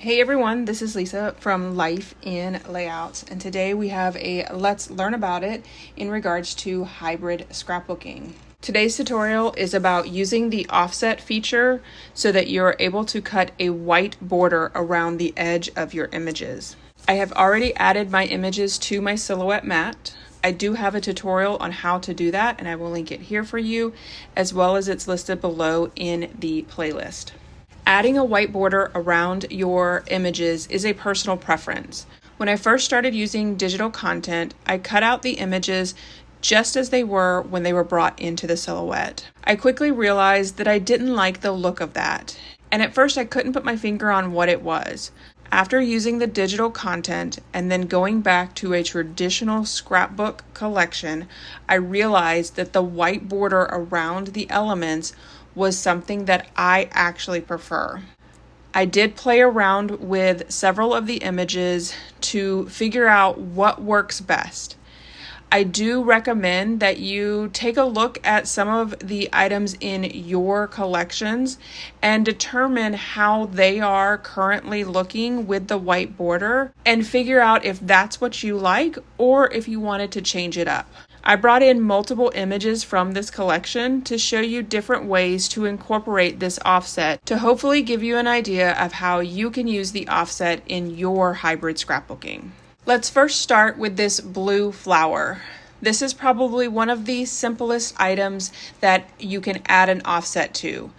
Hey everyone, this is Lisa from Life in Layouts, and today we have a Let's Learn About It in regards to hybrid scrapbooking. Today's tutorial is about using the offset feature so that you're able to cut a white border around the edge of your images. I have already added my images to my silhouette mat. I do have a tutorial on how to do that, and I will link it here for you, as well as it's listed below in the playlist. Adding a white border around your images is a personal preference. When I first started using digital content, I cut out the images just as they were when they were brought into the silhouette. I quickly realized that I didn't like the look of that, and at first I couldn't put my finger on what it was. After using the digital content and then going back to a traditional scrapbook collection, I realized that the white border around the elements was something that I actually prefer. I did play around with several of the images to figure out what works best. I do recommend that you take a look at some of the items in your collections and determine how they are currently looking with the white border and figure out if that's what you like or if you wanted to change it up. I brought in multiple images from this collection to show you different ways to incorporate this offset to hopefully give you an idea of how you can use the offset in your hybrid scrapbooking. Let's first start with this blue flower. This is probably one of the simplest items that you can add an offset to.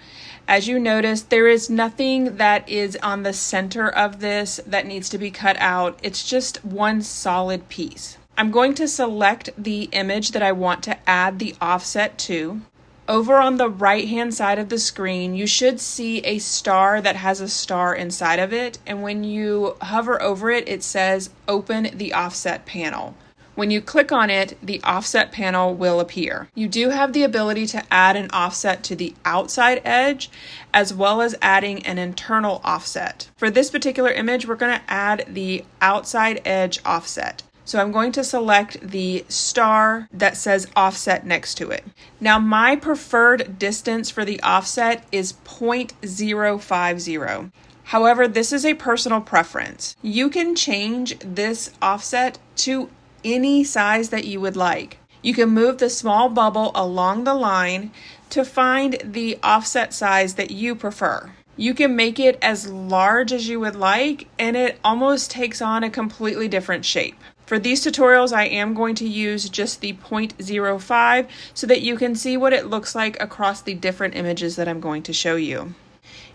As you notice, there is nothing that is on the center of this that needs to be cut out. It's just one solid piece. I'm going to select the image that I want to add the offset to. Over on the right-hand side of the screen, you should see a star that has a star inside of it, and when you hover over it, it says Open the Offset Panel. When you click on it, the offset panel will appear. You do have the ability to add an offset to the outside edge, as well as adding an internal offset. For this particular image, we're going to add the outside edge offset. So I'm going to select the star that says offset next to it. Now my preferred distance for the offset is 0.050. However, this is a personal preference. You can change this offset to any size that you would like. You can move the small bubble along the line to find the offset size that you prefer. You can make it as large as you would like, and it almost takes on a completely different shape. For these tutorials, I am going to use just the 0.05 so that you can see what it looks like across the different images that I'm going to show you.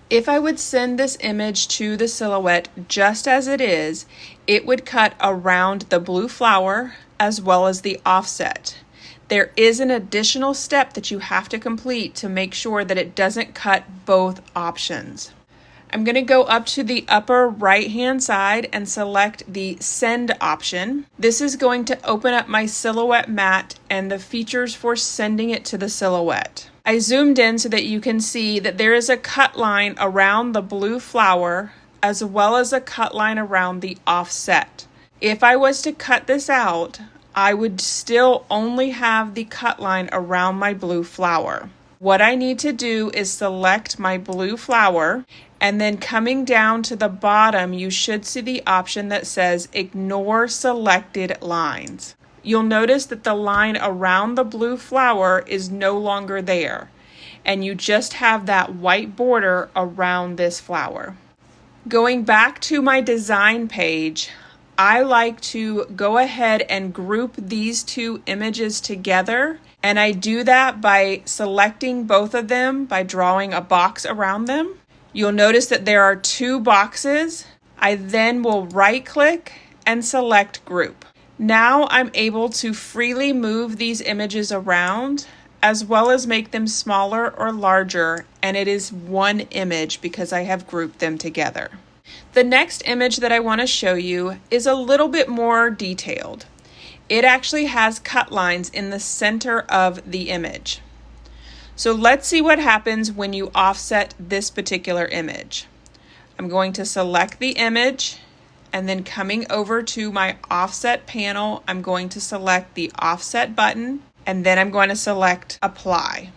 If I would send this image to the silhouette just as it is, it would cut around the blue flower as well as the offset. There is an additional step that you have to complete to make sure that it doesn't cut both options. I'm going to go up to the upper right-hand side and select the Send option. This is going to open up my silhouette mat and the features for sending it to the silhouette. I zoomed in so that you can see that there is a cut line around the blue flower as well as a cut line around the offset. If I was to cut this out, I would still only have the cut line around my blue flower. What I need to do is select my blue flower, and then coming down to the bottom, you should see the option that says Ignore Selected Lines. You'll notice that the line around the blue flower is no longer there, and you just have that white border around this flower. Going back to my design page, I like to go ahead and group these two images together, and I do that by selecting both of them by drawing a box around them. You'll notice that there are two boxes. I then will right-click and select Group. Now I'm able to freely move these images around as well as make them smaller or larger, and it is one image because I have grouped them together. The next image that I want to show you is a little bit more detailed. It actually has cut lines in the center of the image. So let's see what happens when you offset this particular image. I'm going to select the image, and then coming over to my offset panel, I'm going to select the offset button, and then I'm going to select Apply.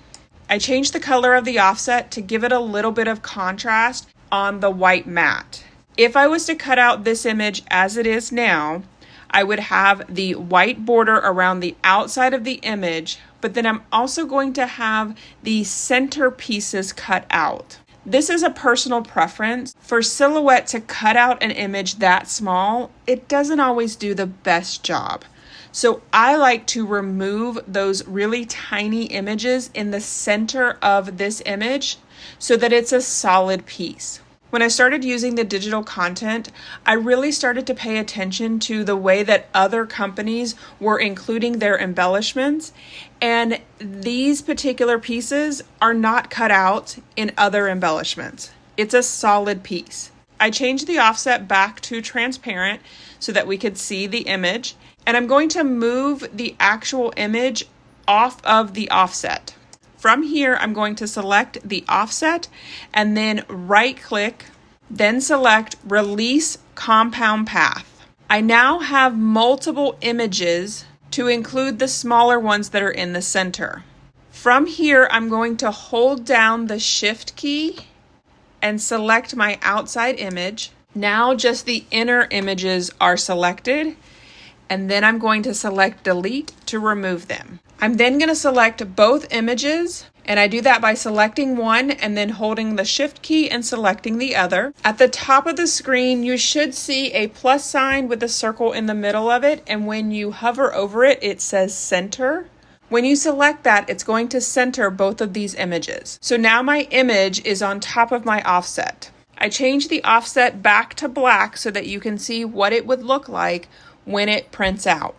I changed the color of the offset to give it a little bit of contrast on the white mat. If I was to cut out this image as it is now, I would have the white border around the outside of the image, but then I'm also going to have the center pieces cut out. This is a personal preference. For Silhouette to cut out an image that small, it doesn't always do the best job. So I like to remove those really tiny images in the center of this image so that it's a solid piece. When I started using the digital content, I really started to pay attention to the way that other companies were including their embellishments, and these particular pieces are not cut out in other embellishments. It's a solid piece. I changed the offset back to transparent so that we could see the image, and I'm going to move the actual image off of the offset. From here, I'm going to select the offset and then right click, then select Release Compound Path. I now have multiple images to include the smaller ones that are in the center. From here, I'm going to hold down the Shift key and select my outside image. Now just the inner images are selected, and then I'm going to select Delete to remove them. I'm then going to select both images, and I do that by selecting one and then holding the Shift key and selecting the other. At the top of the screen, you should see a plus sign with a circle in the middle of it, and when you hover over it, it says Center. When you select that, it's going to center both of these images. So now my image is on top of my offset. I changed the offset back to black so that you can see what it would look like when it prints out.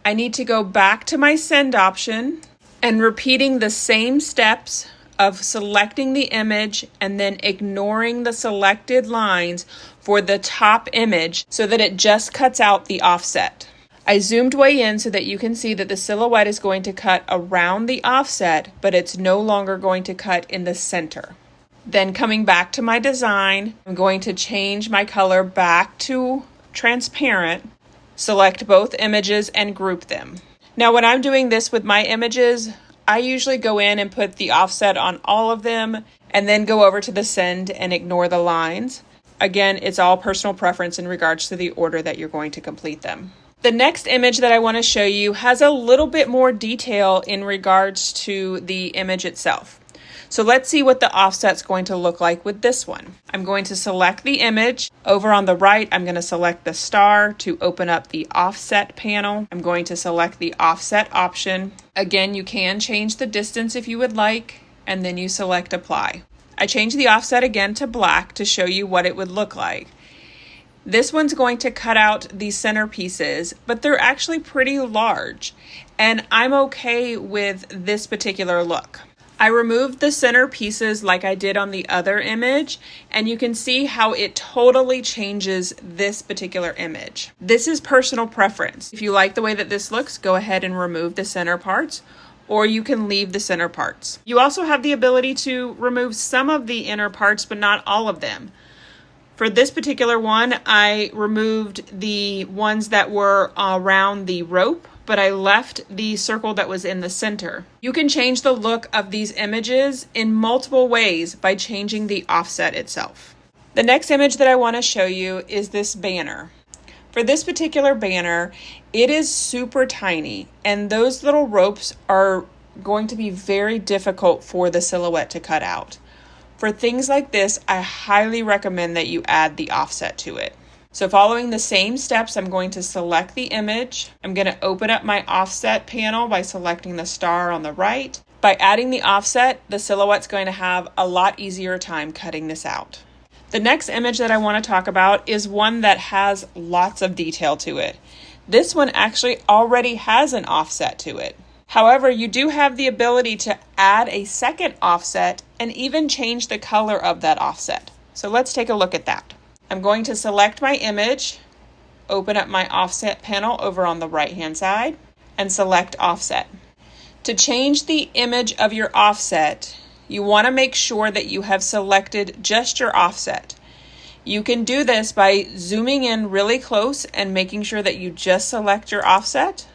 I need to go back to my send option and repeating the same steps of selecting the image and then ignoring the selected lines for the top image so that it just cuts out the offset. I zoomed way in so that you can see that the silhouette is going to cut around the offset, but it's no longer going to cut in the center. Then coming back to my design, I'm going to change my color back to transparent, select both images and group them. Now when I'm doing this with my images, I usually go in and put the offset on all of them and then go over to the send and ignore the lines. Again, it's all personal preference in regards to the order that you're going to complete them. The next image that I want to show you has a little bit more detail in regards to the image itself. So let's see what the offset's going to look like with this one. I'm going to select the image. Over on the right, I'm going to select the star to open up the offset panel. I'm going to select the offset option. Again, you can change the distance if you would like, and then you select apply. I changed the offset again to black to show you what it would look like. This one's going to cut out the center pieces, but they're actually pretty large, and I'm okay with this particular look. I removed the center pieces like I did on the other image, and you can see how it totally changes this particular image. This is personal preference. If you like the way that this looks, go ahead and remove the center parts, or you can leave the center parts. You also have the ability to remove some of the inner parts, but not all of them. For this particular one, I removed the ones that were around the rope, but I left the circle that was in the center. You can change the look of these images in multiple ways by changing the offset itself. The next image that I want to show you is this banner. For this particular banner, it is super tiny, and those little ropes are going to be very difficult for the silhouette to cut out. For things like this, I highly recommend that you add the offset to it. So following the same steps, I'm going to select the image. I'm going to open up my offset panel by selecting the star on the right. By adding the offset, the silhouette's going to have a lot easier time cutting this out. The next image that I want to talk about is one that has lots of detail to it. This one actually already has an offset to it. However, you do have the ability to add a second offset and even change the color of that offset. So let's take a look at that. I'm going to select my image, open up my offset panel over on the right-hand side, and select offset. To change the image of your offset, you want to make sure that you have selected just your offset. You can do this by zooming in really close and making sure that you just select your offset,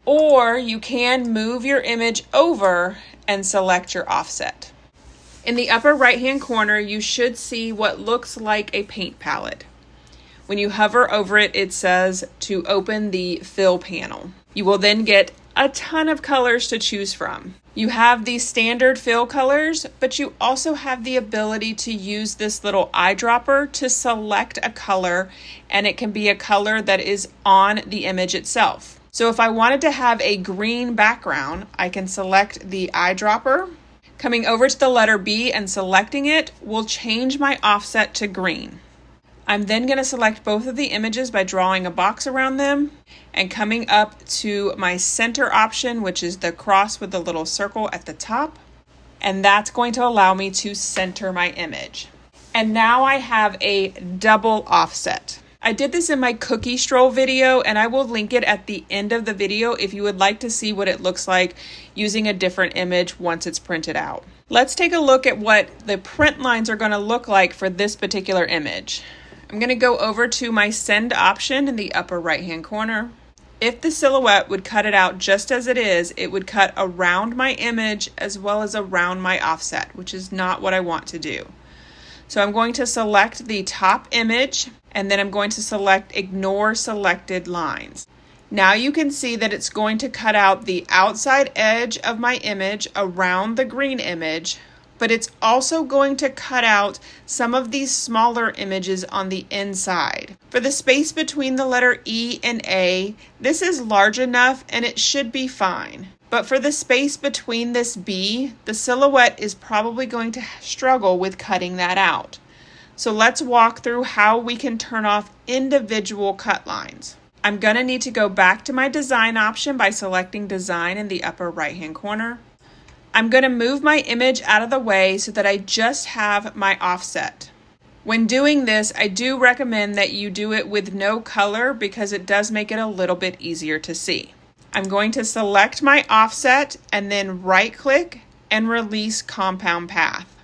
or you can move your image over and select your offset. In the upper right-hand corner, you should see what looks like a paint palette. When you hover over it, it says to open the fill panel. You will then get a ton of colors to choose from. You have these standard fill colors, but you also have the ability to use this little eyedropper to select a color, and it can be a color that is on the image itself. So if I wanted to have a green background, I can select the eyedropper. Coming over to the letter B and selecting it will change my offset to green. I'm then going to select both of the images by drawing a box around them and coming up to my center option, which is the cross with the little circle at the top. And that's going to allow me to center my image. And now I have a double offset. I did this in my cookie stroll video, and I will link it at the end of the video if you would like to see what it looks like using a different image once it's printed out. Let's take a look at what the print lines are going to look like for this particular image. I'm going to go over to my send option in the upper right hand corner. If the silhouette would cut it out just as it is, it would cut around my image as well as around my offset, which is not what I want to do. So I'm going to select the top image, and then I'm going to select ignore selected lines. Now you can see that it's going to cut out the outside edge of my image around the green image, but it's also going to cut out some of these smaller images on the inside. For the space between the letter E and A, this is large enough and it should be fine. But for the space between this B, the silhouette is probably going to struggle with cutting that out. So let's walk through how we can turn off individual cut lines. I'm going to need to go back to my design option by selecting design in the upper right hand corner. I'm going to move my image out of the way so that I just have my offset. When doing this, I do recommend that you do it with no color because it does make it a little bit easier to see. I'm going to select my offset and then right click and release compound path.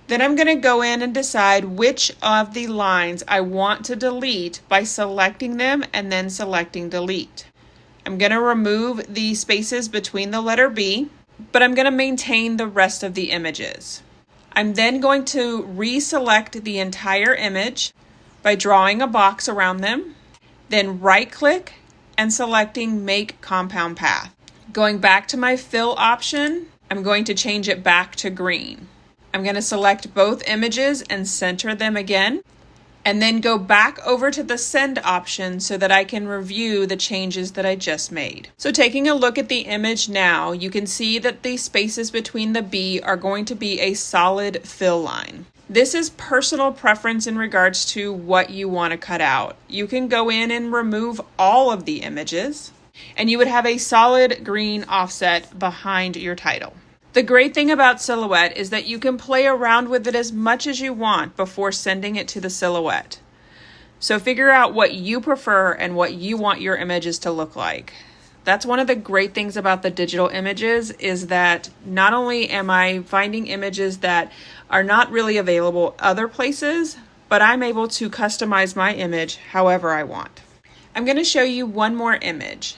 Then I'm going to go in and decide which of the lines I want to delete by selecting them and then selecting delete. I'm going to remove the spaces between the letter B, but I'm going to maintain the rest of the images. I'm then going to reselect the entire image by drawing a box around them, then right click and selecting make compound path. Going back to my fill option, I'm going to change it back to green. I'm going to select both images and center them again, and then go back over to the send option so that I can review the changes that I just made. So taking a look at the image now, you can see that the spaces between the B are going to be a solid fill line. This is personal preference in regards to what you want to cut out. You can go in and remove all of the images, and you would have a solid green offset behind your title. The great thing about Silhouette is that you can play around with it as much as you want before sending it to the Silhouette. So figure out what you prefer and what you want your images to look like. That's one of the great things about the digital images is that not only am I finding images that are not really available other places, but I'm able to customize my image however I want. I'm going to show you one more image.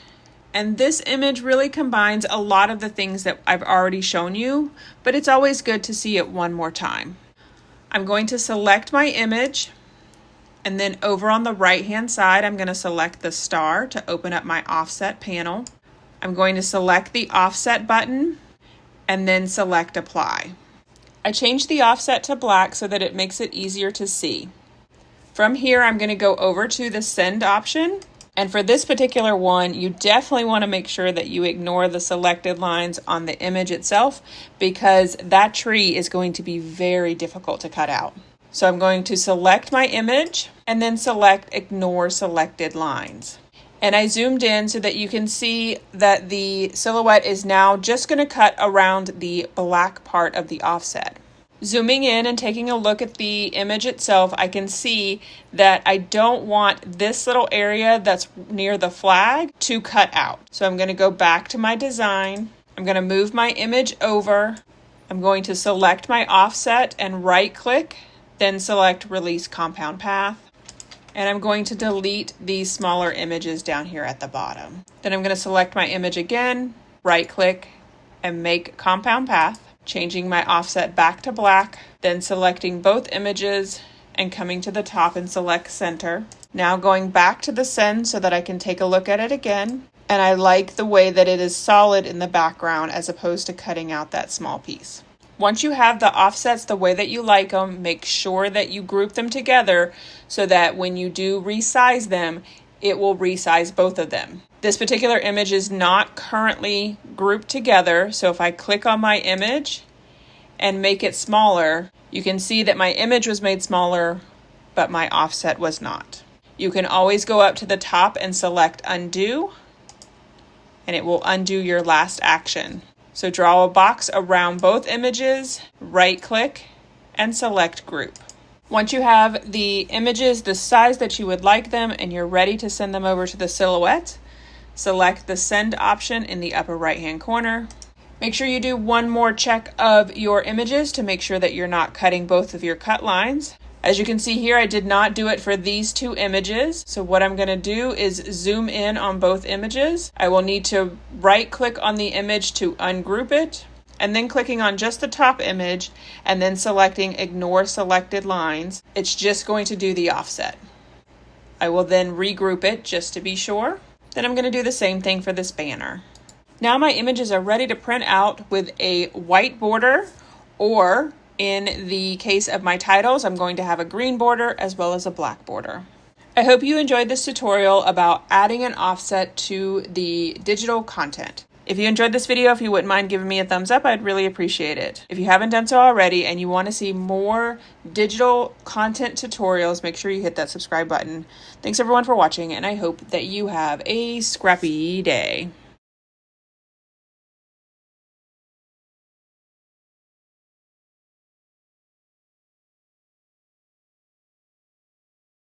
And this image really combines a lot of the things that I've already shown you, but it's always good to see it one more time. I'm going to select my image, and then over on the right-hand side, I'm going to select the star to open up my offset panel. I'm going to select the offset button, and then select apply. I changed the offset to black so that it makes it easier to see. From here, I'm going to go over to the send option. And for this particular one, you definitely want to make sure that you ignore the selected lines on the image itself because that tree is going to be very difficult to cut out. So I'm going to select my image and then select ignore selected lines. And I zoomed in so that you can see that the silhouette is now just going to cut around the black part of the offset. Zooming in and taking a look at the image itself, I can see that I don't want this little area that's near the flag to cut out. So I'm going to go back to my design. I'm going to move my image over. I'm going to select my offset and right click, then select release compound path. And I'm going to delete these smaller images down here at the bottom. Then I'm going to select my image again, right click, and make compound path. Changing my offset back to black, then selecting both images and coming to the top and select center. Now going back to the send so that I can take a look at it again. And I like the way that it is solid in the background as opposed to cutting out that small piece. Once you have the offsets the way that you like them, make sure that you group them together so that when you do resize them, it will resize both of them. This particular image is not currently grouped together, so if I click on my image and make it smaller, you can see that my image was made smaller, but my offset was not. You can always go up to the top and select undo, and it will undo your last action. So draw a box around both images, right click, and select group. Once you have the images the size that you would like them and you're ready to send them over to the silhouette, select the send option in the upper right hand corner. Make sure you do one more check of your images to make sure that you're not cutting both of your cut lines. As you can see here, I did not do it for these two images. So what I'm going to do is zoom in on both images. I will need to right click on the image to ungroup it, and then clicking on just the top image and then selecting ignore selected lines. It's just going to do the offset. I will then regroup it just to be sure. Then I'm going to do the same thing for this banner. Now my images are ready to print out with a white border, or in the case of my titles, I'm going to have a green border as well as a black border. I hope you enjoyed this tutorial about adding an offset to the digital content. If you enjoyed this video, if you wouldn't mind giving me a thumbs up, I'd really appreciate it. If you haven't done so already and you want to see more digital content tutorials, make sure you hit that subscribe button. Thanks everyone for watching, and I hope that you have a scrappy day.